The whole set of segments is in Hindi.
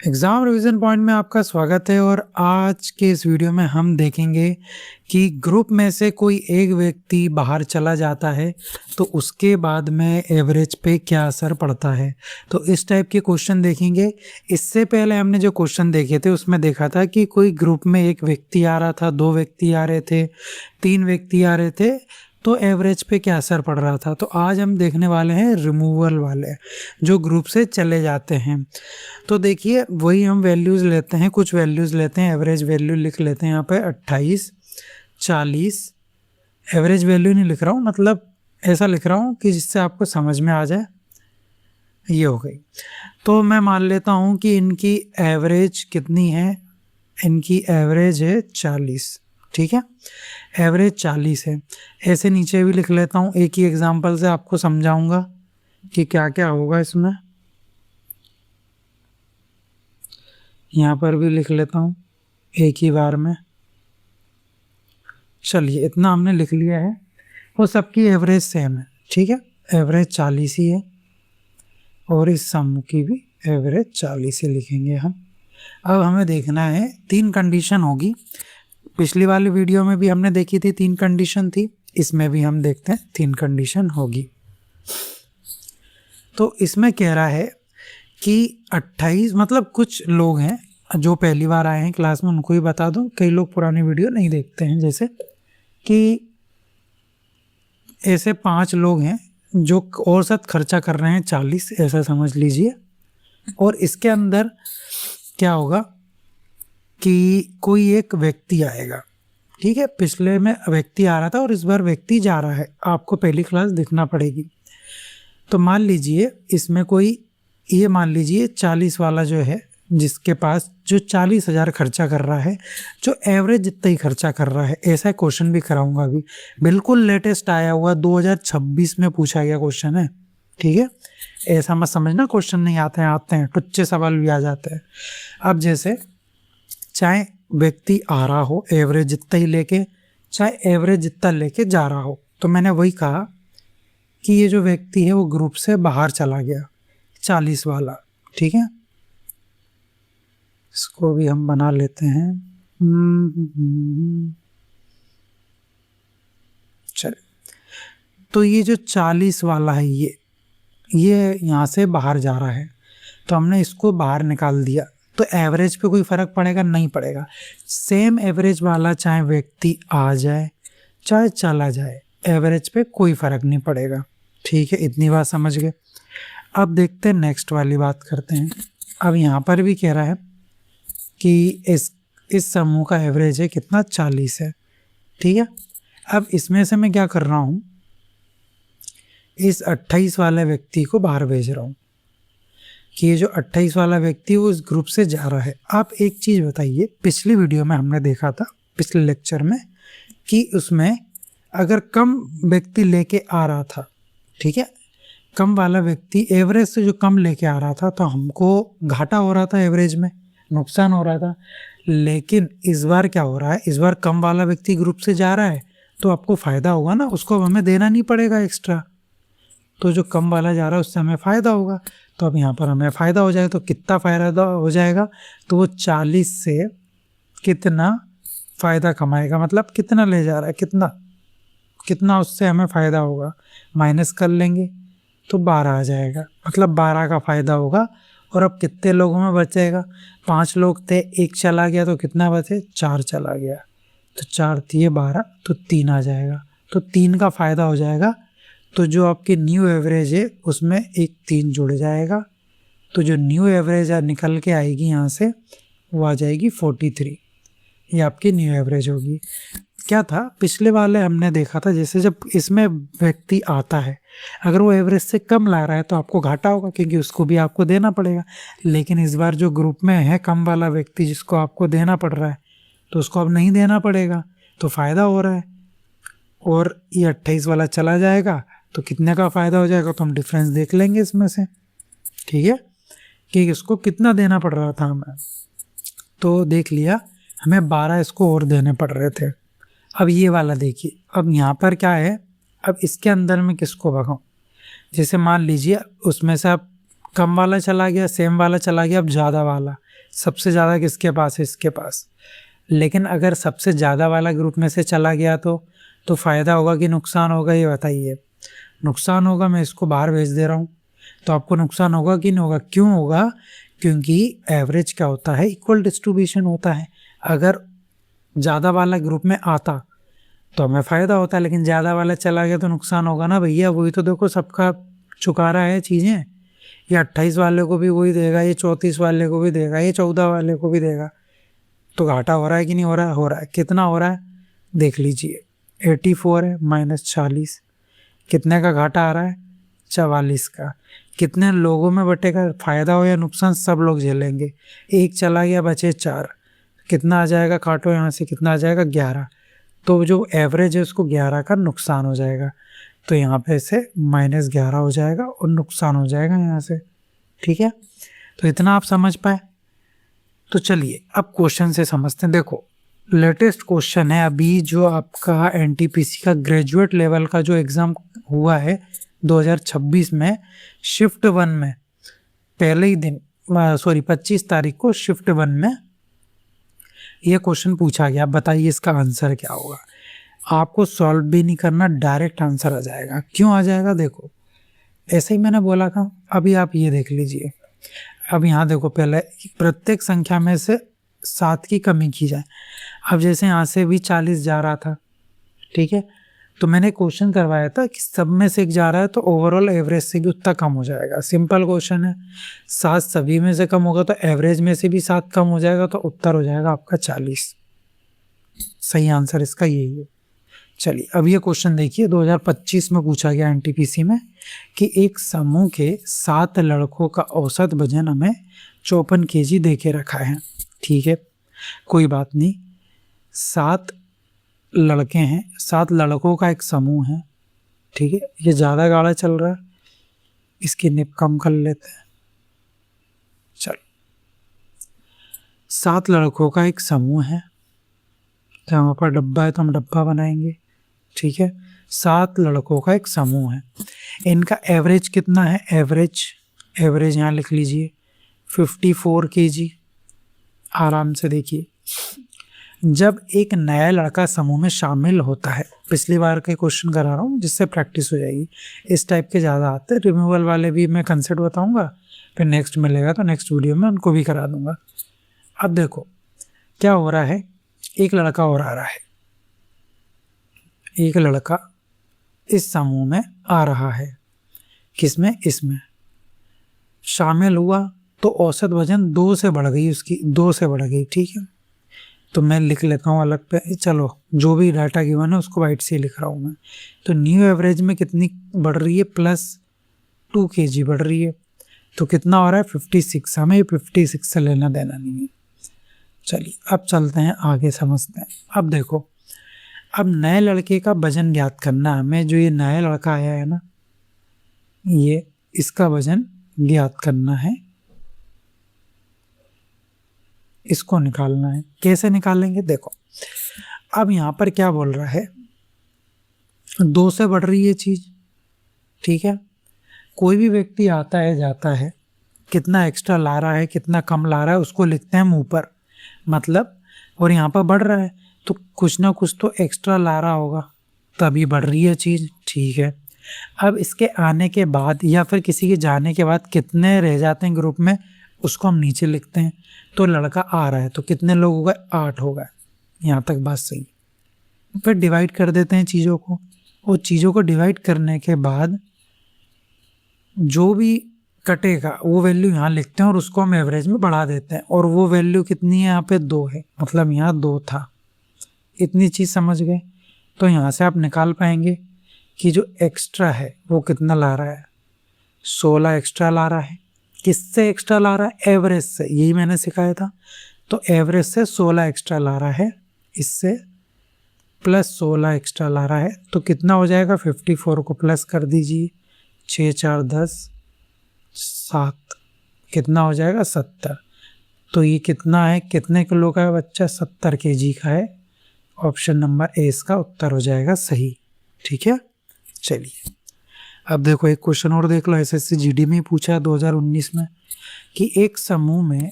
एग्ज़ाम रिवीजन पॉइंट में आपका स्वागत है और आज के इस वीडियो में हम देखेंगे कि ग्रुप में से कोई एक व्यक्ति बाहर चला जाता है तो उसके बाद में एवरेज पे क्या असर पड़ता है। तो इस टाइप के क्वेश्चन देखेंगे। इससे पहले हमने जो क्वेश्चन देखे थे उसमें देखा था कि कोई ग्रुप में एक व्यक्ति आ रहा था, दो व्यक्ति आ रहे थे, तीन व्यक्ति आ रहे थे, तो एवरेज पे क्या असर पड़ रहा था। तो आज हम देखने वाले हैं रिमूवल वाले, जो ग्रुप से चले जाते हैं। तो देखिए वही हम वैल्यूज़ लेते हैं, कुछ वैल्यूज़ लेते हैं, एवरेज वैल्यू लिख लेते हैं यहाँ पे 28, 40। एवरेज वैल्यू नहीं लिख रहा हूँ, मतलब ऐसा लिख रहा हूँ कि जिससे आपको समझ में आ जाए। ये हो गई। तो मैं मान लेता हूँ कि इनकी एवरेज कितनी है, इनकी एवरेज है 40। ठीक है, एवरेज 40 है। ऐसे नीचे भी लिख लेता हूँ, एक ही एग्जांपल से आपको समझाऊंगा कि क्या क्या होगा इसमें। यहाँ पर भी लिख लेता हूँ एक ही बार में। चलिए इतना हमने लिख लिया है। वो सबकी एवरेज सेम है, ठीक है, एवरेज 40 ही है और इस समूह की भी एवरेज 40 ही लिखेंगे हम। अब हमें देखना है, तीन कंडीशन होगी। पिछली वाली वीडियो में भी हमने देखी थी, तीन कंडीशन थी, इसमें भी हम देखते हैं तीन कंडीशन होगी। तो इसमें कह रहा है कि 28, मतलब कुछ लोग हैं जो पहली बार आए हैं क्लास में, उनको ही बता दो, कई लोग पुरानी वीडियो नहीं देखते हैं। जैसे कि ऐसे 5 लोग हैं जो औसत खर्चा कर रहे हैं 40, ऐसा समझ लीजिए। और इसके अंदर क्या होगा कि कोई एक व्यक्ति आएगा, ठीक है, पिछले में व्यक्ति आ रहा था और इस बार व्यक्ति जा रहा है, आपको पहली क्लास दिखना पड़ेगी। तो मान लीजिए इसमें कोई, ये मान लीजिए 40 वाला जो है, जिसके पास जो 40,000 खर्चा कर रहा है, जो एवरेज जितना ही खर्चा कर रहा है। ऐसा क्वेश्चन भी कराऊंगा अभी, बिल्कुल लेटेस्ट आया हुआ 2026 में पूछा गया क्वेश्चन है, ठीक है। ऐसा मत समझना क्वेश्चन नहीं आते हैं, टुच्चे सवाल भी आ जाते हैं। अब जैसे चाहे व्यक्ति आ रहा हो एवरेज जितना ही लेके, चाहे एवरेज जितना लेके जा रहा हो, तो मैंने वही कहा कि ये जो व्यक्ति है वो ग्रुप से बाहर चला गया, 40 वाला, ठीक है। इसको भी हम बना लेते हैं। चलिए, तो ये जो 40 वाला है, ये यहाँ से बाहर जा रहा है, तो हमने इसको बाहर निकाल दिया। तो एवरेज पे कोई फर्क पड़ेगा? नहीं पड़ेगा। सेम एवरेज वाला चाहे व्यक्ति आ जाए चाहे चला जाए, एवरेज पे कोई फर्क नहीं पड़ेगा, ठीक है। इतनी बात समझ गए। अब देखते हैं, नेक्स्ट वाली बात करते हैं। अब यहाँ पर भी कह रहा है कि इस समूह का एवरेज है कितना, 40 है, ठीक है। अब इसमें से मैं क्या कर रहा हूँ, इस 28 वाले व्यक्ति को बाहर भेज रहा हूँ कि ये जो 28 वाला व्यक्ति वो इस ग्रुप से जा रहा है। आप एक चीज़ बताइए, पिछली वीडियो में हमने देखा था, पिछले लेक्चर में, कि उसमें अगर कम व्यक्ति लेके आ रहा था, ठीक है, कम वाला व्यक्ति एवरेज से जो कम लेके आ रहा था, तो हमको घाटा हो रहा था, एवरेज में नुकसान हो रहा था। लेकिन इस बार क्या हो रहा है, इस बार कम वाला व्यक्ति ग्रुप से जा रहा है तो आपको फ़ायदा होगा ना, उसको अब हमें देना नहीं पड़ेगा एक्स्ट्रा। तो जो कम वाला जा रहा है उससे हमें फ़ायदा होगा। तो अब यहाँ पर हमें फ़ायदा हो जाएगा, तो कितना फ़ायदा हो जाएगा, तो वो 40 से कितना फ़ायदा कमाएगा, मतलब कितना ले जा रहा है, कितना उससे हमें फ़ायदा होगा, माइनस कर लेंगे तो 12 आ जाएगा, मतलब 12 का फ़ायदा होगा। और अब कितने लोगों में बचेगा, 5 लोग थे, एक चला गया तो कितना बचे, 4 चला गया, तो 4 दिए 12, तो 3 आ जाएगा, तो 3 का फ़ायदा हो जाएगा। तो जो आपकी न्यू एवरेज है उसमें एक 3 जुड़ जाएगा, तो जो न्यू एवरेज निकल के आएगी यहाँ से वो आ जाएगी 43। ये आपकी न्यू एवरेज होगी। क्या था, पिछले वाले हमने देखा था, जैसे जब इसमें व्यक्ति आता है, अगर वो एवरेज से कम ला रहा है तो आपको घाटा होगा, क्योंकि उसको भी आपको देना पड़ेगा। लेकिन इस बार जो ग्रुप में है कम वाला व्यक्ति जिसको आपको देना पड़ रहा है, तो उसको अब नहीं देना पड़ेगा, तो फ़ायदा हो रहा है। और ये 28 वाला चला जाएगा तो कितने का फ़ायदा हो जाएगा, तो हम डिफरेंस देख लेंगे इसमें से, ठीक है, कि इसको कितना देना पड़ रहा था हमें। तो देख लिया, हमें 12 इसको और देने पड़ रहे थे। अब ये वाला देखिए, अब यहाँ पर क्या है, अब इसके अंदर में किसको भगाऊँ। जैसे मान लीजिए उसमें से आप कम वाला चला गया, सेम वाला चला गया, अब ज़्यादा वाला। सबसे ज़्यादा किसके पास है? इसके पास। लेकिन अगर सबसे ज़्यादा वाला ग्रुप में से चला गया तो फ़ायदा होगा कि नुकसान होगा, ये बताइए। नुकसान होगा, मैं इसको बाहर भेज दे रहा हूँ। तो आपको नुकसान होगा कि नहीं होगा? क्यों होगा? क्योंकि एवरेज क्या होता है? इक्वल डिस्ट्रीब्यूशन होता है। अगर ज़्यादा वाला ग्रुप में आता तो हमें फ़ायदा होता है, लेकिन ज़्यादा वाला चला गया तो नुकसान होगा ना भैया। वही तो देखो सबका चुका रहा है चीज़ें। ये 28 वाले को भी वही देगा, ये 34 वाले को भी देगा, ये 14 वाले को भी देगा। तो घाटा हो रहा है कि नहीं हो रहा है? हो रहा है। कितना हो रहा है देख लीजिए। 84 है माइनस 40, कितने का घाटा आ रहा है? 44 का। कितने लोगों में बटेगा? फ़ायदा हो या नुकसान सब लोग झेलेंगे। एक चला गया, बचे 4, कितना आ जाएगा? काटो यहाँ से, कितना आ जाएगा? 11। तो जो एवरेज है उसको 11 का नुकसान हो जाएगा। तो यहाँ पे से -11 हो जाएगा और नुकसान हो जाएगा यहाँ से। ठीक है, तो इतना आप समझ पाए। तो चलिए अब क्वेश्चन से समझते हैं। देखो लेटेस्ट क्वेश्चन है अभी जो आपका एनटीपीसी का ग्रेजुएट लेवल का जो एग्ज़ाम हुआ है 2026 में, शिफ्ट 1 में पहले ही दिन 25 तारीख को शिफ्ट 1 में ये क्वेश्चन पूछा गया। बताइए इसका आंसर क्या होगा। आपको सॉल्व भी नहीं करना, डायरेक्ट आंसर आ जाएगा। क्यों आ जाएगा? देखो ऐसे ही मैंने बोला था। अभी आप ये देख लीजिए। अब यहाँ देखो, पहले प्रत्येक संख्या में से 7 की कमी की जाए। अब जैसे यहाँ से भी 40 जा रहा था, ठीक है, तो मैंने क्वेश्चन करवाया था कि सब में से एक जा रहा है तो ओवरऑल एवरेज से भी उतना कम हो जाएगा। सिंपल क्वेश्चन है। 7 सभी में से कम होगा तो एवरेज में से भी 7 कम हो जाएगा, तो उत्तर हो जाएगा आपका 40। सही आंसर इसका यही है। चलिए अब ये क्वेश्चन देखिए, 2025 में पूछा गया एनटीपीसी में कि एक समूह के 7 लड़कों का औसत वजन हमें 54 kg दे के रखा है। ठीक है, कोई बात नहीं। 7 लड़के हैं, 7 लड़कों का एक समूह है। ठीक है, ये ज़्यादा गाढ़ा चल रहा है, इसकी निब कम कर लेते हैं। चलो, 7 लड़कों का एक समूह है, तो यहाँ पर डब्बा है तो हम डब्बा बनाएंगे। ठीक है, 7 लड़कों का एक समूह है। इनका एवरेज कितना है? एवरेज यहाँ लिख लीजिए 54 kg। आराम से देखिए, जब एक नया लड़का समूह में शामिल होता है, पिछली बार के क्वेश्चन करा रहा हूँ जिससे प्रैक्टिस हो जाएगी। इस टाइप के ज़्यादा आते हैं, रिमूवल वाले भी मैं कंसेप्ट बताऊँगा, फिर नेक्स्ट मिलेगा तो नेक्स्ट वीडियो में उनको भी करा दूँगा। अब देखो क्या हो रहा है, एक लड़का और आ रहा है। एक लड़का इस समूह में आ रहा है। किसमें? इसमें शामिल हुआ तो औसत वजन 2 से बढ़ गई उसकी, 2 से बढ़ गई। ठीक है, तो मैं लिख लेता हूँ अलग पे। चलो जो भी डाटा गिवन है उसको वाइट से लिख रहा हूँ मैं। तो न्यू एवरेज में कितनी बढ़ रही है? +2 kg बढ़ रही है। तो कितना हो रहा है? 56। हमें 56 से लेना देना नहीं है। चलिए अब चलते हैं आगे, समझते हैं। अब देखो, अब नए लड़के का वजन ज्ञात करना है हमें। जो ये नया लड़का आया है ना, ये इसका वजन ज्ञात करना है, इसको निकालना है। कैसे निकालेंगे? देखो अब यहाँ पर क्या बोल रहा है, 2 से बढ़ रही है चीज़। ठीक है, कोई भी व्यक्ति आता है जाता है, कितना एक्स्ट्रा ला रहा है कितना कम ला रहा है उसको लिखते हैं हम ऊपर, मतलब, और यहाँ पर बढ़ रहा है तो कुछ ना कुछ तो एक्स्ट्रा ला रहा होगा, तभी बढ़ रही है चीज़। ठीक है, अब इसके आने के बाद या फिर किसी के जाने के बाद कितने रह जाते हैं ग्रुप में, उसको हम नीचे लिखते हैं। तो लड़का आ रहा है तो कितने लोग हो गए? 8 हो गए। यहाँ तक बात सही। फिर डिवाइड कर देते हैं चीज़ों को, और चीज़ों को डिवाइड करने के बाद जो भी कटेगा वो वैल्यू यहाँ लिखते हैं और उसको हम एवरेज में बढ़ा देते हैं। और वो वैल्यू कितनी है? यहाँ पे 2 है, मतलब यहाँ 2 था। इतनी चीज़ समझ गए? तो यहाँ से आप निकाल पाएंगे कि जो एक्स्ट्रा है वो कितना ला रहा है? 16 एक्स्ट्रा ला रहा है। किससे एक्स्ट्रा ला रहा है? एवरेज से। यही मैंने सिखाया था। तो एवरेज से 16 एक्स्ट्रा ला रहा है, इससे +16 एक्स्ट्रा ला रहा है। तो कितना हो जाएगा? 54 को प्लस कर दीजिए, 6 4 10 7, कितना हो जाएगा? 70। तो ये कितना है, कितने किलो का है बच्चा? 70 kg का है। ऑप्शन नंबर ए इसका उत्तर हो जाएगा सही। ठीक है, चलिए अब देखो एक क्वेश्चन और देख लो, एसएससी जीडी में ही पूछा है 2019 में कि एक समूह में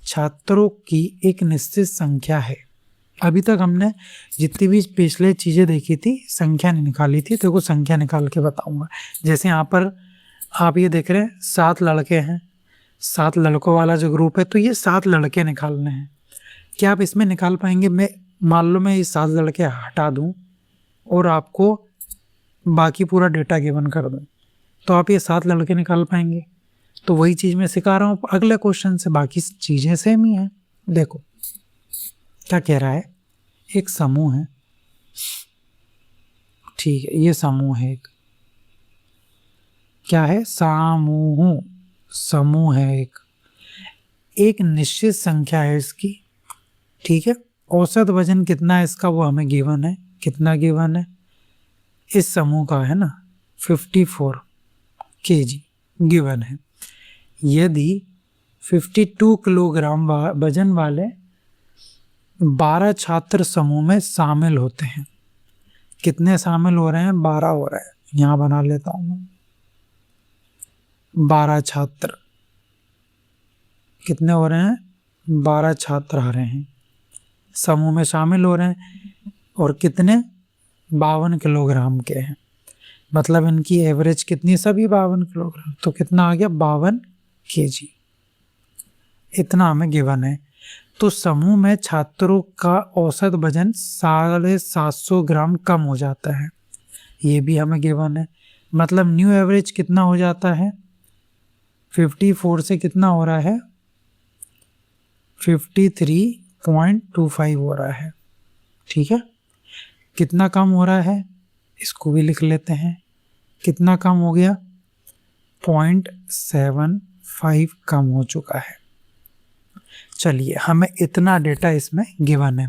छात्रों की एक निश्चित संख्या है। अभी तक हमने जितनी भी पिछले चीज़ें देखी थी संख्या नहीं निकाली थी, तो संख्या निकाल के बताऊंगा। जैसे यहाँ पर आप ये देख रहे हैं 7 लड़के हैं, 7 लड़कों वाला जो ग्रुप है, तो ये 7 लड़के निकालने हैं। क्या आप इसमें निकाल पाएंगे? मैं मान लो मैं ये 7 लड़के हटा दूं और आपको बाकी पूरा डेटा गिवन कर दूं, तो आप ये 7 लड़के निकाल पाएंगे? तो वही चीज़ मैं सिखा रहा हूँ अगले क्वेश्चन से, बाकी चीज़ें सेम ही हैं। देखो क्या कह रहा है, एक समूह है, ठीक है, ये समूह है, एक क्या है, समूह, समूह है एक निश्चित संख्या है इसकी, ठीक है। औसत वजन कितना है इसका वो हमें गिवन है। कितना गिवन है इस समूह का, है ना, 54 kg गिवन है। यदि 52 किलोग्राम वजन वाले 12 छात्र समूह में शामिल होते हैं, कितने शामिल हो रहे हैं? 12 हो रहे हैं। यहाँ बना लेता हूँ मैं, 12 छात्र कितने हो रहे हैं? 12 छात्र आ रहे हैं, समूह में शामिल हो रहे हैं, और कितने? 52 किलोग्राम के हैं। मतलब इनकी एवरेज कितनी? सभी 52 किलोग्राम। तो कितना आ गया? 52 kg। इतना हमें गिवन है। तो समूह में छात्रों का औसत वजन 750 ग्राम कम हो जाता है, ये भी हमें गिवन है। मतलब न्यू एवरेज कितना हो जाता है? 54 से कितना हो रहा है? 53.25 हो रहा है, ठीक है। कितना कम हो रहा है इसको भी लिख लेते हैं। कितना कम हो गया? 0.75 कम हो चुका है। चलिए, हमें इतना डेटा इसमें गिवन है।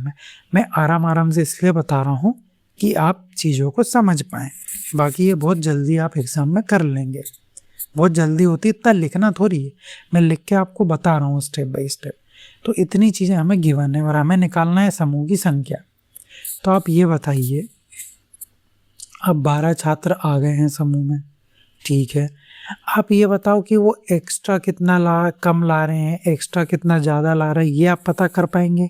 मैं आराम से इसलिए बता रहा हूँ कि आप चीज़ों को समझ पाएँ। बाकी ये बहुत जल्दी आप एग्ज़ाम में कर लेंगे, बहुत जल्दी होती, इतना लिखना थोड़ी है, मैं लिख के आपको बता रहा हूँ स्टेप बाय स्टेप। तो इतनी चीज़ें हमें गिवन है और हमें निकालना है समूह की संख्या। तो आप ये बताइए, अब 12 छात्र आ गए हैं समूह में, ठीक है। आप ये बताओ कि वो एक्स्ट्रा कितना कम ला रहे हैं, एक्स्ट्रा कितना ज़्यादा ला रहे हैं, ये आप पता कर पाएंगे?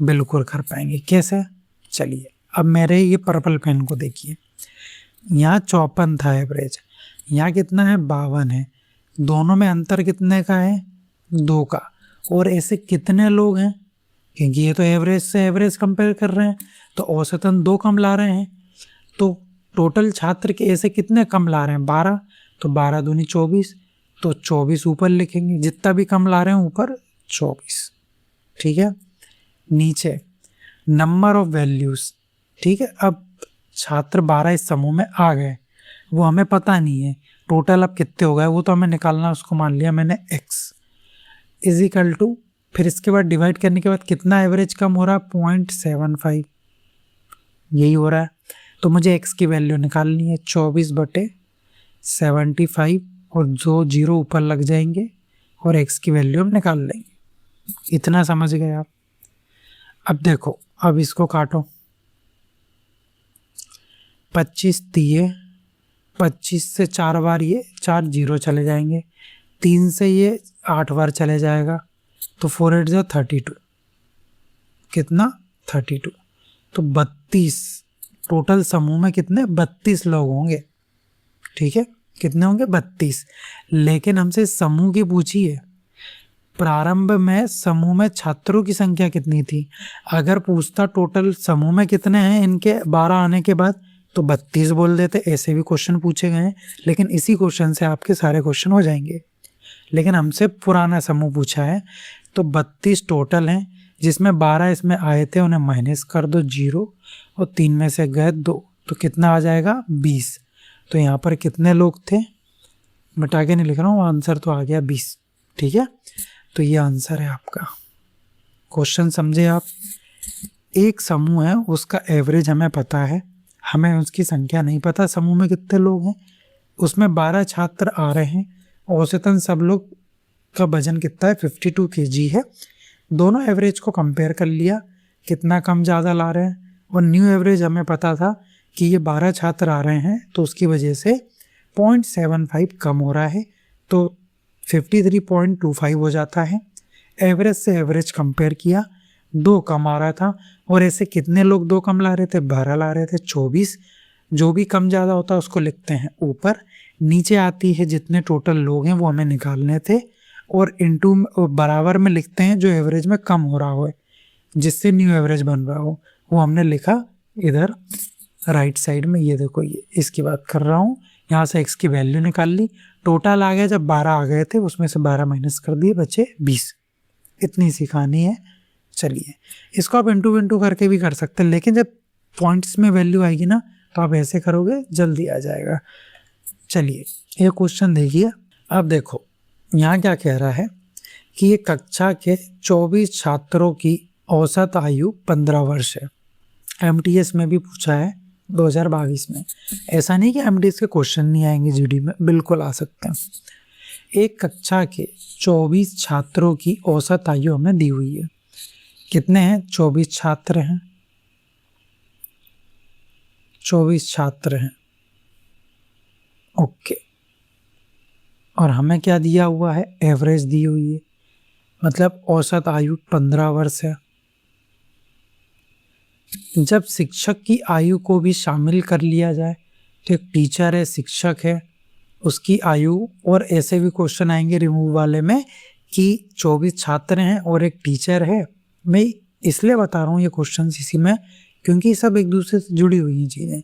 बिल्कुल कर पाएंगे। कैसे? चलिए, अब मेरे ये पर्पल पेन को देखिए, यहाँ 54 था एवरेज, यहाँ कितना है? 52 है। दोनों में अंतर कितने का है? 2 का। और ऐसे कितने लोग हैं? क्योंकि ये तो एवरेज से एवरेज कंपेयर कर रहे हैं, तो औसतन 2 कम ला रहे हैं। तो टोटल छात्र के ऐसे कितने कम ला रहे हैं? 12। तो 12 दूनी 24, तो 24 ऊपर लिखेंगे, जितना भी कम ला रहे हैं ऊपर 24, ठीक है। नीचे नंबर ऑफ वैल्यूज, ठीक है। अब छात्र 12 इस समूह में आ गए, वो हमें पता नहीं है टोटल अब कितने हो गए, वो तो हमें निकालना, उसको मान लिया मैंने x इज इक्वल टू, फिर इसके बाद डिवाइड करने के बाद कितना एवरेज कम हो रहा है? 0.75, यही हो रहा है। तो मुझे x की वैल्यू निकालनी है, 24/75, और जो 0 ऊपर लग जाएंगे और x की वैल्यू हम निकाल लेंगे। इतना समझ गए आप? अब देखो, अब इसको काटो, 25 दिए, 25 से 4 बार ये 4 0 चले जाएंगे, 3 से ये 8 बार चले जाएगा, तो 4 8 जा 32, कितना? 32। तो 32 टोटल समूह में कितने? 32 लोग होंगे, ठीक है। कितने होंगे? 32। लेकिन हमसे समूह की पूछी है, प्रारंभ में समूह में छात्रों की संख्या कितनी थी। अगर पूछता टोटल समूह में कितने हैं इनके 12 आने के बाद, तो 32 बोल देते। ऐसे भी क्वेश्चन पूछे गए हैं, लेकिन इसी क्वेश्चन से आपके सारे क्वेश्चन हो जाएंगे। लेकिन हमसे पुराना समूह पूछा है, तो 32 टोटल हैं, जिसमें 12 इसमें आए थे, उन्हें माइनस कर दो 0, और 3 में से गए 2, तो कितना आ जाएगा? 20। तो यहाँ पर कितने लोग थे? मिटा के नहीं लिख रहा हूँ, आंसर तो आ गया 20, ठीक है। तो ये आंसर है आपका। क्वेश्चन समझे आप? एक समूह है, उसका एवरेज हमें पता है, हमें उसकी संख्या नहीं पता समूह में कितने लोग हैं। उसमें 12 छात्र आ रहे हैं, औसतन सब लोग का वजन कितना है? 52 kg है। दोनों एवरेज को कंपेयर कर लिया, कितना कम ज़्यादा ला रहे हैं, और न्यू एवरेज हमें पता था कि ये 12 छात्र आ रहे हैं, तो उसकी वजह से 0.75 कम हो रहा है तो 53.25 हो जाता है। एवरेज से एवरेज कंपेयर किया, 2 कम आ रहा था। और ऐसे कितने लोग 2 कम ला रहे थे? 12 ला रहे थे, 24। जो भी कम ज़्यादा होता है उसको लिखते हैं ऊपर, नीचे आती है जितने टोटल लोग हैं वो हमें निकालने थे, और इनटू बराबर में लिखते हैं जो एवरेज में कम हो रहा हो, जिससे न्यू एवरेज बन रहा हो, वो हमने लिखा इधर राइट साइड में। ये देखो, ये इसकी बात कर रहा हूँ। यहाँ से x की वैल्यू निकाल ली, टोटल आ गया, जब 12 आ गए थे उसमें से 12 माइनस कर दिए, बचे 20। इतनी सी कहानी है। चलिए, इसको आप इंटू इंटू करके भी कर सकते हैं, लेकिन जब पॉइंट्स में वैल्यू आएगी ना तो आप ऐसे करोगे, जल्दी आ जाएगा। चलिए, ये क्वेश्चन देखिए। अब देखो यहाँ क्या कह रहा है कि ये कक्षा के 24 छात्रों की औसत आयु 15 वर्ष है। MTS में भी पूछा है 2022 में। ऐसा नहीं कि MTS के क्वेश्चन नहीं आएंगे GD में, बिल्कुल आ सकते हैं। एक कक्षा के 24 छात्रों की औसत आयु हमें दी हुई है। कितने हैं? 24 छात्र हैं, 24 छात्र हैं। ओके, और हमें क्या दिया हुआ है? एवरेज दी हुई है, मतलब औसत आयु 15 वर्ष है। जब शिक्षक की आयु को भी शामिल कर लिया जाए तो एक टीचर है, शिक्षक है, उसकी आयु, और ऐसे भी क्वेश्चन आएंगे रिमूव वाले में कि 24 छात्र हैं और एक टीचर है। मैं इसलिए बता रहा हूँ ये क्वेश्चन इसी में क्योंकि सब एक दूसरे से जुड़ी हुई हैं चीज़ें।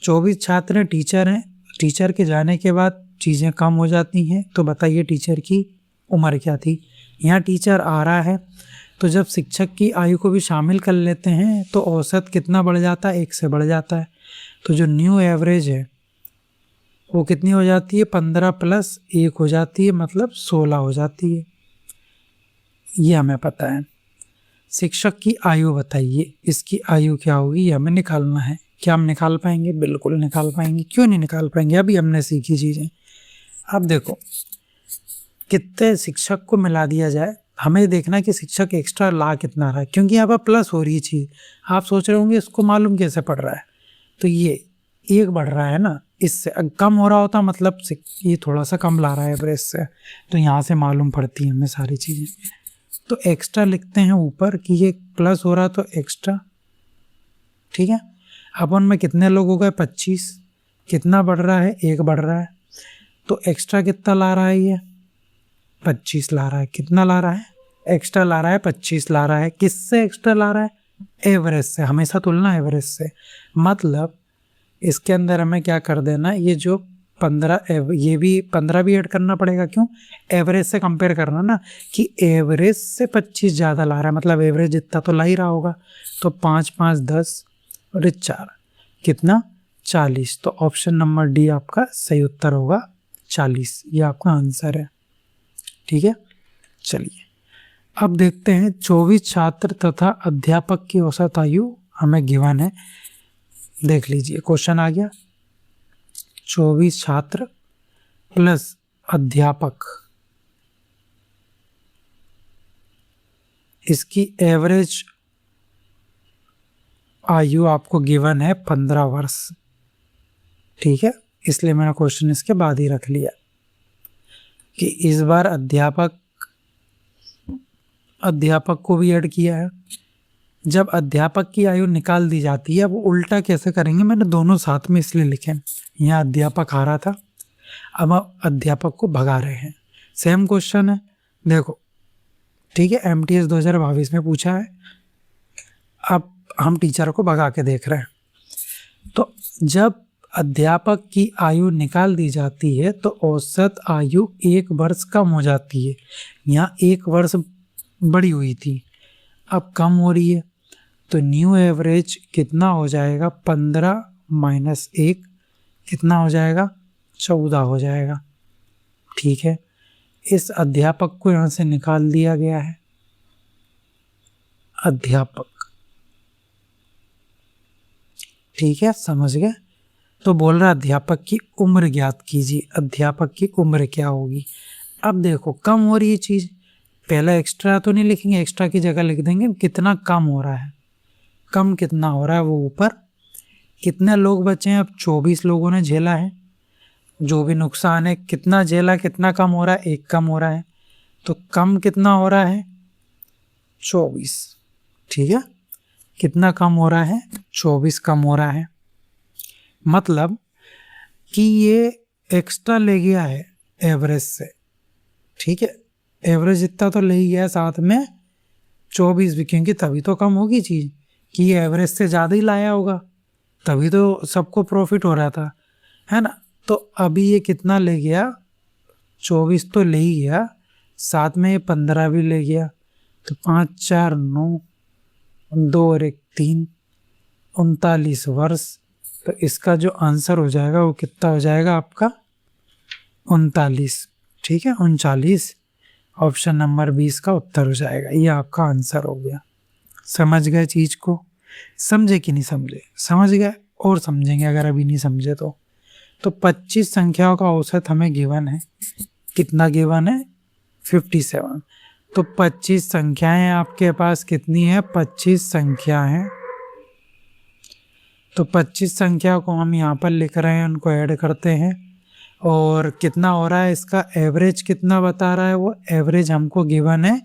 24 छात्र हैं, टीचर हैं, टीचर के जाने के बाद चीज़ें कम हो जाती हैं। तो बताइए टीचर की उम्र क्या थी? यहाँ टीचर आ रहा है तो जब शिक्षक की आयु को भी शामिल कर लेते हैं तो औसत कितना बढ़ जाता है? 1 से बढ़ जाता है। तो जो न्यू एवरेज है वो कितनी हो जाती है? 15 प्लस 1 हो जाती है, मतलब 16 हो जाती है। ये हमें पता है। शिक्षक की आयु बताइए, इसकी आयु क्या होगी? ये हमें निकालना है। क्या हम निकाल पाएंगे? बिल्कुल निकाल पाएंगे। क्यों नहीं निकाल पाएंगे? अभी हमने सीखी चीज़ें। अब देखो, कितने शिक्षक को मिला दिया जाए, हमें देखना कि शिक्षक एक्स्ट्रा ला कितना रहा है, क्योंकि यहाँ पर प्लस हो रही है चीज़। आप सोच रहे होंगे इसको मालूम कैसे पड़ रहा है, तो ये 1 बढ़ रहा है ना, इससे कम हो रहा होता मतलब ये थोड़ा सा कम ला रहा है एवरेज से, तो यहाँ से मालूम पड़ती है हमें सारी चीज़ें। तो एक्स्ट्रा लिखते हैं ऊपर कि ये प्लस हो रहा तो एक्स्ट्रा, ठीक है। अपन में कितने लोग हो गए? 25। कितना बढ़ रहा है? 1 बढ़ रहा है, तो एक्स्ट्रा कितना ला रहा है? ये 25 ला रहा है। कितना ला रहा है? एक्स्ट्रा ला रहा है, 25 ला रहा है। किससे एक्स्ट्रा ला रहा है? एवरेज से। हमेशा तुलना एवरेज से, मतलब इसके अंदर हमें क्या कर देना, ये जो 15, ये भी 15 भी ऐड करना पड़ेगा। क्यों? एवरेज से कंपेयर करना ना, कि एवरेज से 25 ज़्यादा ला रहा है, मतलब एवरेज जितना तो ला ही रहा होगा। तो 5 5 10 और 4 कितना? 40। तो ऑप्शन नंबर डी आपका सही उत्तर होगा, 40। ये आपका आंसर है, ठीक है। चलिए, अब देखते हैं 24 छात्र तथा अध्यापक की औसत आयु हमें गिवन है। देख लीजिए, क्वेश्चन आ गया 24 छात्र प्लस अध्यापक, इसकी एवरेज आयु आपको गिवन है 15 वर्ष, ठीक है। इसलिए मैंने क्वेश्चन इसके बाद ही रख लिया कि इस बार अध्यापक को भी ऐड किया है। जब अध्यापक की आयु निकाल दी जाती है, वो उल्टा कैसे करेंगे, मैंने दोनों साथ में इसलिए लिखे। यहाँ अध्यापक आ रहा था, अब हम अध्यापक को भगा रहे हैं। सेम क्वेश्चन है, देखो, ठीक है। MTS 2022 में पूछा है, अब हम टीचर को भगा के देख रहे हैं। तो जब अध्यापक की आयु निकाल दी जाती है तो औसत आयु 1 वर्ष कम हो जाती है। यहाँ 1 वर्ष बड़ी हुई थी, अब कम हो रही है, तो न्यू एवरेज कितना हो जाएगा? 15 माइनस 1 कितना हो जाएगा? 14 हो जाएगा, ठीक है। इस अध्यापक को यहाँ से निकाल दिया गया है, अध्यापक, ठीक है, समझ गए। तो बोल रहा अध्यापक की उम्र ज्ञात कीजिए, अध्यापक की उम्र क्या होगी। अब देखो, कम हो रही है चीज़, पहले एक्स्ट्रा तो नहीं लिखेंगे, एक्स्ट्रा की जगह लिख देंगे कितना कम हो रहा है। कम कितना हो रहा है वो ऊपर, कितने लोग बचे हैं? अब 24 लोगों ने झेला है, जो भी नुकसान है कितना झेला, कितना कम हो रहा है, 1 कम हो रहा है। तो कम कितना हो रहा है, 24। ठीक है, कितना कम हो रहा है, 24 कम हो रहा है। मतलब कि ये एक्स्ट्रा ले गया है एवरेज से। ठीक है, एवरेज इतना तो ले ही गया, साथ में 24 भी, क्योंकि तभी तो कम होगी चीज़ कि ये एवरेज से ज़्यादा ही लाया होगा, तभी तो सबको प्रॉफिट हो रहा था, है ना। तो अभी ये कितना ले गया, 24 तो ले ही गया, साथ में ये 15 भी ले गया। तो 5 4 9, 2 और 1 3, 39 वर्ष। तो इसका जो आंसर हो जाएगा वो कितना हो जाएगा आपका, 39। ठीक है, 39 ऑप्शन नंबर 20 का उत्तर हो जाएगा। ये आपका आंसर हो गया। समझ गए चीज को, समझे कि नहीं समझे, समझ गए और समझेंगे अगर अभी नहीं समझे तो 25 संख्याओं का औसत हमें गिवन है। कितना गिवन है, 57। तो 25 संख्याएं आपके पास कितनी है, 25 संख्या है। तो 25 संख्या को हम यहाँ पर लिख रहे हैं, उनको ऐड करते हैं और कितना हो रहा है, इसका एवरेज कितना बता रहा है, वो एवरेज हमको गिवन है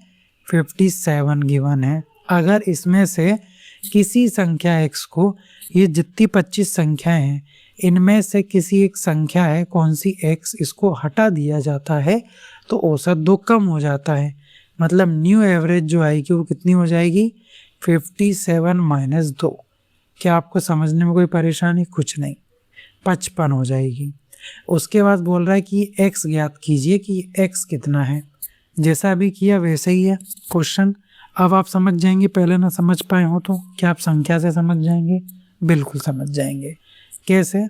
57 गिवन है। अगर इसमें से किसी संख्या x को, ये जितनी 25 संख्याएं हैं इनमें से किसी एक संख्या है, कौन सी x, इसको हटा दिया जाता है तो औसत 2 कम हो जाता है। मतलब न्यू एवरेज जो आएगी वो कितनी हो जाएगी, 57 माइनस 2। क्या आपको समझने में कोई परेशानी, कुछ नहीं, 55 हो जाएगी। उसके बाद बोल रहा है कि x ज्ञात कीजिए कि x कितना है। जैसा अभी किया वैसे ही है क्वेश्चन। अब आप समझ जाएंगे, पहले ना समझ पाए हो तो क्या आप संख्या से समझ जाएंगे, बिल्कुल समझ जाएंगे। कैसे,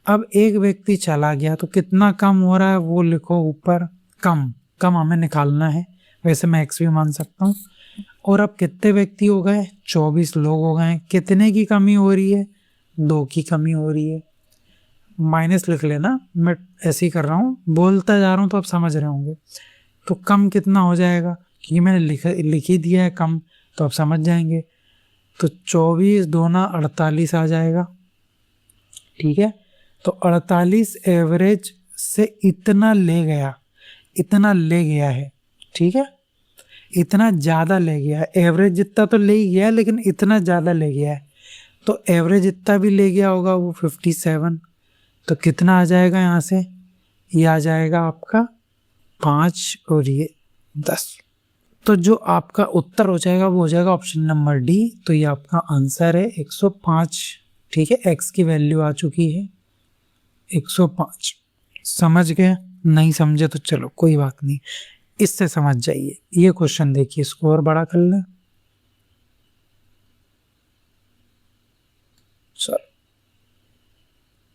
अब एक व्यक्ति चला गया तो कितना कम हो रहा है वो लिखो ऊपर, कम कम हमें निकालना है, वैसे मैं x भी मान सकता हूँ। और अब कितने व्यक्ति हो गए, 24 लोग हो गए। कितने की कमी हो रही है, 2 की कमी हो रही है। माइनस लिख लेना, मैं ऐसे ही कर रहा हूँ, बोलता जा रहा हूँ तो आप समझ रहे होंगे। तो कम कितना हो जाएगा, क्योंकि मैंने लिख ही दिया है कम, तो आप समझ जाएंगे। तो 24 दूना 48 आ जाएगा। ठीक है, तो 48 एवरेज से इतना ले गया, इतना ले गया है। ठीक है, इतना ज़्यादा ले गया है, एवरेज जितना तो ले ही गया लेकिन इतना ज़्यादा ले गया है। तो एवरेज इतना भी ले गया होगा वो 57। तो कितना आ जाएगा यहाँ से, ये आ जाएगा आपका 5 और ये 10। तो जो आपका उत्तर हो जाएगा वो हो जाएगा ऑप्शन नंबर डी। तो ये आपका आंसर है 105। ठीक है, x की वैल्यू आ चुकी है 105। समझ गए, नहीं समझे तो चलो कोई बात नहीं, इससे समझ जाइए। ये क्वेश्चन देखिए, इसको और बड़ा कर लें। चलो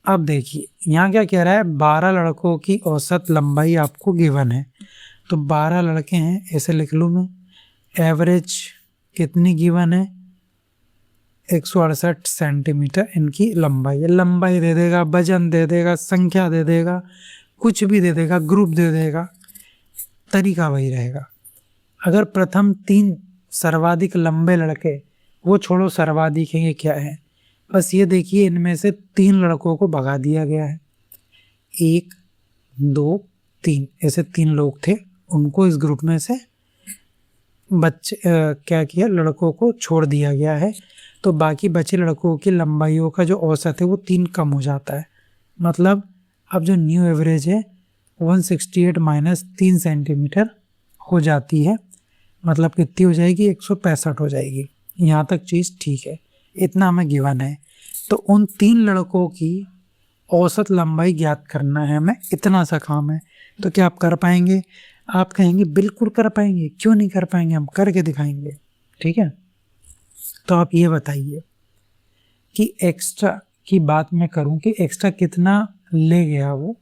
अब देखिए यहाँ क्या कह रहा है, 12 लड़कों की औसत लंबाई आपको गिवन है। तो 12 लड़के हैं, ऐसे लिख लूँ मैं। एवरेज कितनी गिवन है, 168 सेंटीमीटर इनकी लंबाई है। लंबाई दे देगा, वजन दे देगा, संख्या दे देगा, कुछ भी दे देगा, ग्रुप दे देगा, तरीका वही रहेगा। अगर प्रथम 3 सर्वाधिक लंबे लड़के, वो छोड़ो सर्वाधिक है ये क्या है, बस ये देखिए इनमें से 3 लड़कों को भगा दिया गया है। 1 2 3 ऐसे 3 लोग थे, उनको इस ग्रुप में से बच्चे क्या किया, लड़कों को छोड़ दिया गया है। तो बाकी बचे लड़कों की लंबाइयों का जो औसत है वो 3 कम हो जाता है। मतलब अब जो न्यू एवरेज है 168 माइनस 3 सेंटीमीटर हो जाती है। मतलब कितनी हो जाएगी, 165 हो जाएगी। यहाँ तक चीज़ ठीक है, इतना हमें गिवन है। तो उन 3 लड़कों की औसत लंबाई ज्ञात करना है हमें, इतना सा काम है। तो क्या आप कर पाएंगे, आप कहेंगे बिल्कुल कर पाएंगे, क्यों नहीं कर पाएंगे, हम करके दिखाएंगे। ठीक है, तो आप ये बताइए कि एक्स्ट्रा की बात मैं करूं कि एक्स्ट्रा कितना ले गया वो,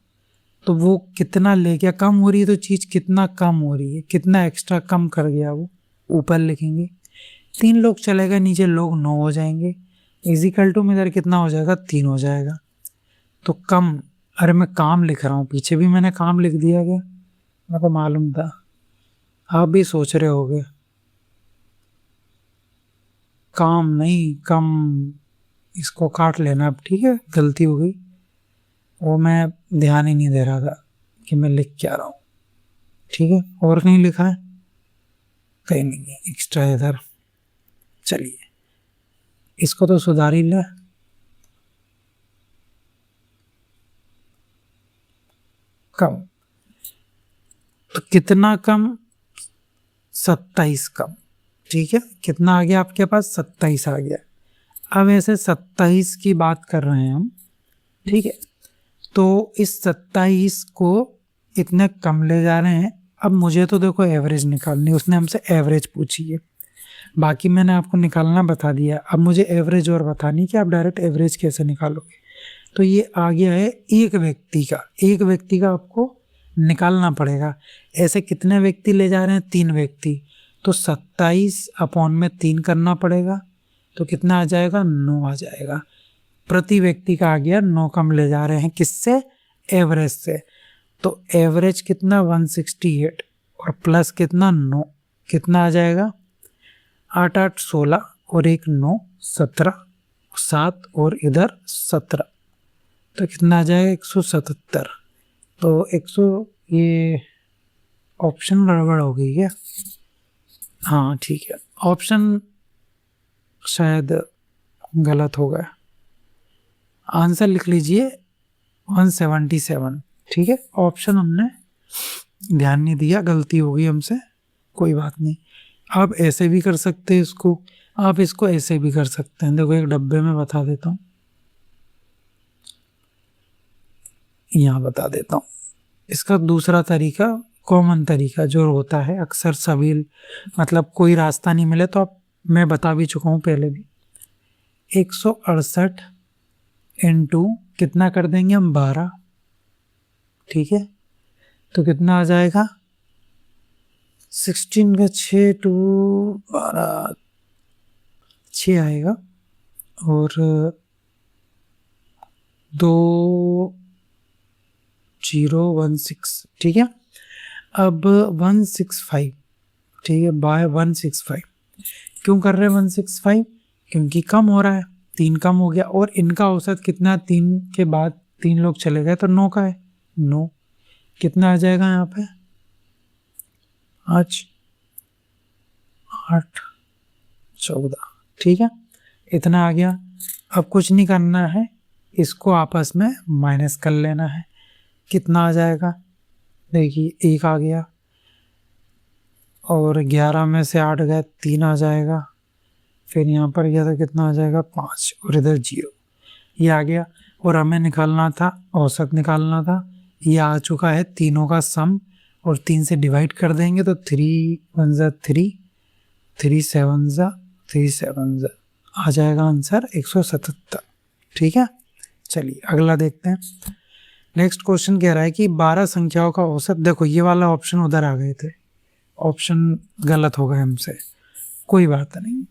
तो वो कितना ले गया, कम हो रही है तो चीज़ कितना कम हो रही है, कितना एक्स्ट्रा कम कर गया वो, ऊपर लिखेंगे। 3 लोग चले गए, नीचे लोग 9 हो जाएंगे। इजिकल टू में इधर कितना हो जाएगा, 3 हो जाएगा। तो कम, अरे मैं काम लिख रहा हूँ, पीछे भी मैंने काम लिख दिया गया, मेरे को मालूम था, आप भी सोच रहे होगे। काम नहीं, कम, इसको काट लेना अब। ठीक है, गलती हो गई, वो मैं ध्यान ही नहीं दे रहा था कि मैं लिख क्या रहा हूँ। ठीक है, और कहीं लिखा है? कहीं नहीं है एक्स्ट्रा इधर। चलिए इसको तो सुधार ही ले। कम, तो कितना कम? 27 कम। ठीक है, कितना आ गया आपके पास? 27 आ गया। अब ऐसे 27 की बात कर रहे हैं हम। ठीक है, तो इस 27 को इतने कम ले जा रहे हैं। अब मुझे तो देखो एवरेज निकालनी, उसने हमसे एवरेज पूछी है, बाकी मैंने आपको निकालना बता दिया। अब मुझे एवरेज और बतानी कि आप डायरेक्ट एवरेज कैसे निकालोगे। तो ये आ गया है एक व्यक्ति का, एक व्यक्ति का आपको निकालना पड़ेगा। ऐसे कितने व्यक्ति ले जा रहे हैं? 3 व्यक्ति, तो 27 अपॉन में 3 करना पड़ेगा, तो कितना आ जाएगा? 9 आ जाएगा। प्रति व्यक्ति का आ गया 9 कम ले जा रहे हैं, किससे? एवरेज से। तो एवरेज कितना? 168 और प्लस कितना? 9, कितना आ जाएगा? 8 8 16 और 1 9 17, 7 और इधर 17, तो कितना आ जाएगा? 177। तो 100, ये ऑप्शन गड़बड़ हो गई है। हाँ ठीक है, ऑप्शन शायद गलत हो गया। आंसर लिख लीजिए 177। ठीक है, ऑप्शन हमने ध्यान नहीं दिया, गलती हो गई हमसे, कोई बात नहीं। आप ऐसे भी कर सकते हैं इसको, आप इसको ऐसे भी कर सकते हैं। देखो एक डब्बे में बता देता हूँ, यहाँ बता देता हूँ। इसका दूसरा तरीका, कॉमन तरीका जो होता है अक्सर सभी, मतलब कोई रास्ता नहीं मिले तो आप, मैं बता भी चुका हूँ पहले भी। 168 इंटू कितना कर देंगे हम? 12। ठीक है, तो कितना आ जाएगा? 16 का 6 टू 12, 6 आएगा, और 2016। ठीक है, अब 165, ठीक है, बाय 165। क्यों कर रहे हैं 165? क्योंकि कम हो रहा है, 3 कम हो गया, और इनका औसत कितना? 3 के बाद 3 लोग चले गए तो 9 का है, 9। कितना आ जाएगा यहाँ पे? 8 8 14। ठीक है, इतना आ गया। अब कुछ नहीं करना है, इसको आपस में माइनस कर लेना है। कितना आ जाएगा? देखिए 1 आ गया, और 11 में से 8 गए, 3 आ जाएगा। फिर यहाँ पर गया तो कितना आ जाएगा? 5, और इधर 0, ये आ गया। और हमें निकालना था, औसत निकालना था, ये आ चुका है, तीनों का सम, और 3 से डिवाइड कर देंगे तो 3 1 जा 3, 3 7 जा 3 7 जा, आ जाएगा आंसर 177। ठीक है, चलिए अगला देखते हैं। नेक्स्ट क्वेश्चन कह रहा है कि 12 संख्याओं का औसत। देखो ये वाला ऑप्शन उधर आ गए थे, ऑप्शन गलत हो गए हमसे, कोई बात नहीं।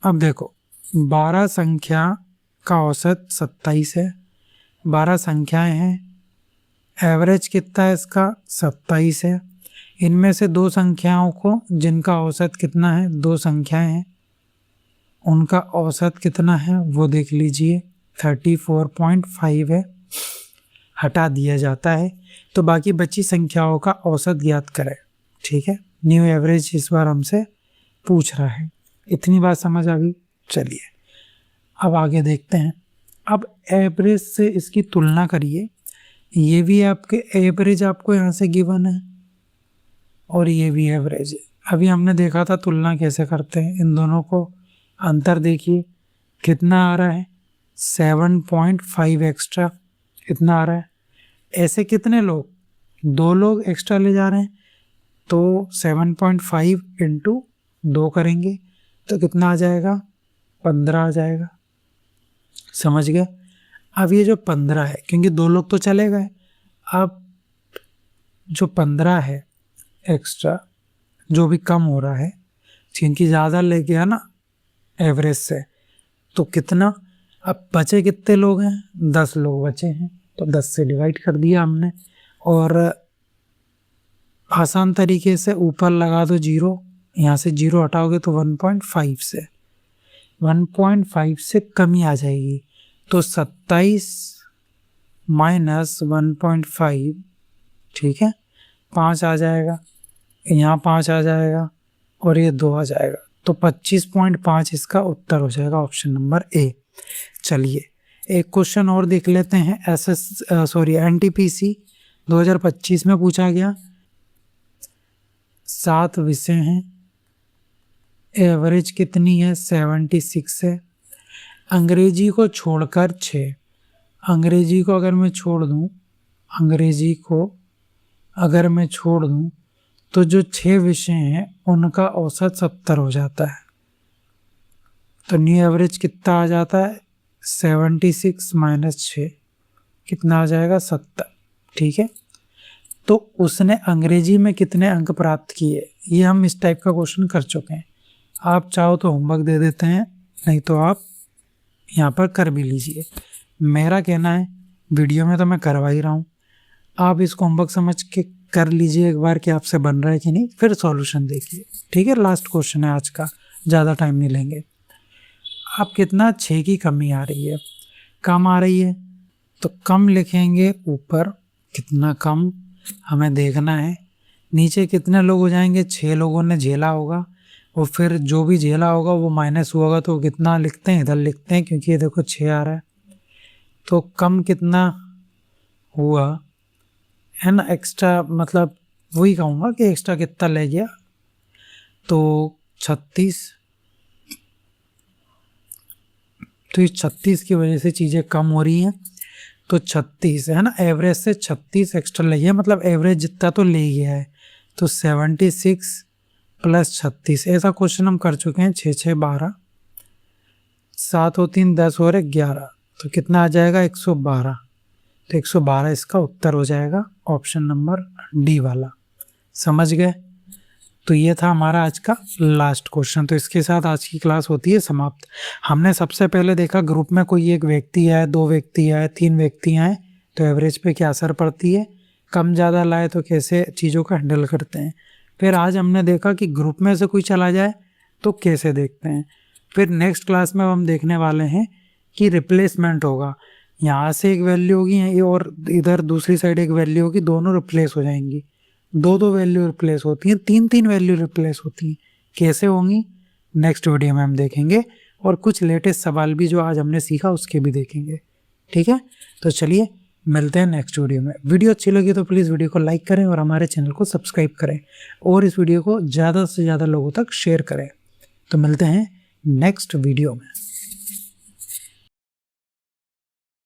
अब देखो 12 संख्या का औसत 27 है, 12 संख्याएं हैं, एवरेज कितना है इसका? 27 है। इनमें से 2 संख्याओं को, जिनका औसत कितना है, 2 संख्याएं हैं, उनका औसत कितना है वो देख लीजिए, 34.5 है, हटा दिया जाता है, तो बाकी बची संख्याओं का औसत ज्ञात करें। ठीक है, न्यू एवरेज इस बार हमसे पूछ रहा है। इतनी बात समझ आ गई? चलिए अब आगे देखते हैं। अब एवरेज से इसकी तुलना करिए, ये भी आपके एवरेज आपको यहाँ से गिवन है, और ये भी एवरेज है। अभी हमने देखा था तुलना कैसे करते हैं, इन दोनों को अंतर देखिए, कितना आ रहा है? 7.5 एक्स्ट्रा, इतना आ रहा है। ऐसे कितने लोग? 2 लोग एक्स्ट्रा ले जा रहे हैं, तो 7.5 इंटू 2 करेंगे तो कितना आ जाएगा? 15 आ जाएगा। समझ गए? अब ये जो 15 है, क्योंकि 2 लोग तो चले गए, अब जो 15 है एक्स्ट्रा, जो भी कम हो रहा है, क्योंकि ज़्यादा ले गया ना एवरेज से, तो कितना? अब बचे कितने लोग हैं? 10 लोग बचे हैं, तो 10 से डिवाइड कर दिया हमने, और आसान तरीके से ऊपर लगा दो 0, यहाँ से 0 हटाओगे तो 1.5 से 1.5 से कमी आ जाएगी, तो 27 -1.5, ठीक है, 5 आ जाएगा, यहाँ 5 आ जाएगा और ये 2 आ जाएगा, तो 25.5 इसका उत्तर हो जाएगा, ऑप्शन नंबर ए। चलिए एक क्वेश्चन और देख लेते हैं। एनटीपीसी 2025 में पूछा गया, 7 विषय हैं, एवरेज कितनी है, 76 है, अंग्रेजी को छोड़कर 6, अंग्रेजी को अगर मैं छोड़ दूं तो जो 6 विषय हैं उनका औसत 70 हो जाता है, तो न्यू एवरेज कितना आ जाता है, 76 - 6 कितना आ जाएगा, 70, ठीक है। तो उसने अंग्रेजी में कितने अंक प्राप्त किए, ये हम इस टाइप का क्वेश्चन कर चुके हैं। आप चाहो तो होमवर्क दे देते हैं, नहीं तो आप यहाँ पर कर भी लीजिए। मेरा कहना है वीडियो में तो मैं करवा ही रहा हूँ, आप इसको होमवर्क समझ के कर लीजिए एक बार कि आपसे बन रहा है कि नहीं, फिर सॉल्यूशन देखिए, ठीक है। लास्ट क्वेश्चन है आज का, ज़्यादा टाइम नहीं लेंगे। आप कितना, 6 की कमी आ रही है, कम आ रही है, तो कम लिखेंगे ऊपर, कितना कम हमें देखना है। नीचे कितने लोग हो जाएंगे, 6 लोगों ने झेला होगा, और फिर जो भी झेला होगा वो माइनस होगा, तो कितना लिखते हैं, इधर लिखते हैं, क्योंकि ये देखो 6 आ रहा है, तो कम कितना हुआ है ना, एक्स्ट्रा, मतलब वही कहूँगा कि एक्स्ट्रा कितना ले गया, तो 36, तो इस 36 की वजह से चीज़ें कम हो रही हैं, तो 36 है ना, एवरेज से 36 एक्स्ट्रा ले गया, मतलब एवरेज जितना तो ले गया है, तो 76 + 36, ऐसा क्वेश्चन हम कर चुके हैं। 6 6 12, 7 और 3 10 और 11, तो कितना आ जाएगा, 112, तो 112 इसका उत्तर हो जाएगा, ऑप्शन नंबर डी वाला। समझ गए? तो ये था हमारा आज का लास्ट क्वेश्चन। तो इसके साथ आज की क्लास होती है समाप्त। हमने सबसे पहले देखा ग्रुप में कोई एक व्यक्ति है, 2 व्यक्ति है, 3 व्यक्ति हैं, तो एवरेज पे क्या असर पड़ती है, कम ज़्यादा लाए तो कैसे चीज़ों का हैंडल करते हैं। फिर आज हमने देखा कि ग्रुप में से कोई चला जाए तो कैसे देखते हैं। फिर नेक्स्ट क्लास में हम देखने वाले हैं कि रिप्लेसमेंट होगा, यहाँ से एक वैल्यू होगी और इधर दूसरी साइड एक वैल्यू होगी, दोनों रिप्लेस हो जाएंगी, 2 वैल्यू रिप्लेस होती हैं, 3 वैल्यू रिप्लेस होती हैं, कैसे होंगी नेक्स्ट वीडियो में हम देखेंगे, और कुछ लेटेस्ट सवाल भी जो आज हमने सीखा उसके भी देखेंगे, ठीक है। तो चलिए मिलते हैं नेक्स्ट वीडियो में। वीडियो अच्छी लगी तो प्लीज़ वीडियो को लाइक करें और हमारे चैनल को सब्सक्राइब करें, और इस वीडियो को ज़्यादा से ज़्यादा लोगों तक शेयर करें। तो मिलते हैं नेक्स्ट वीडियो में।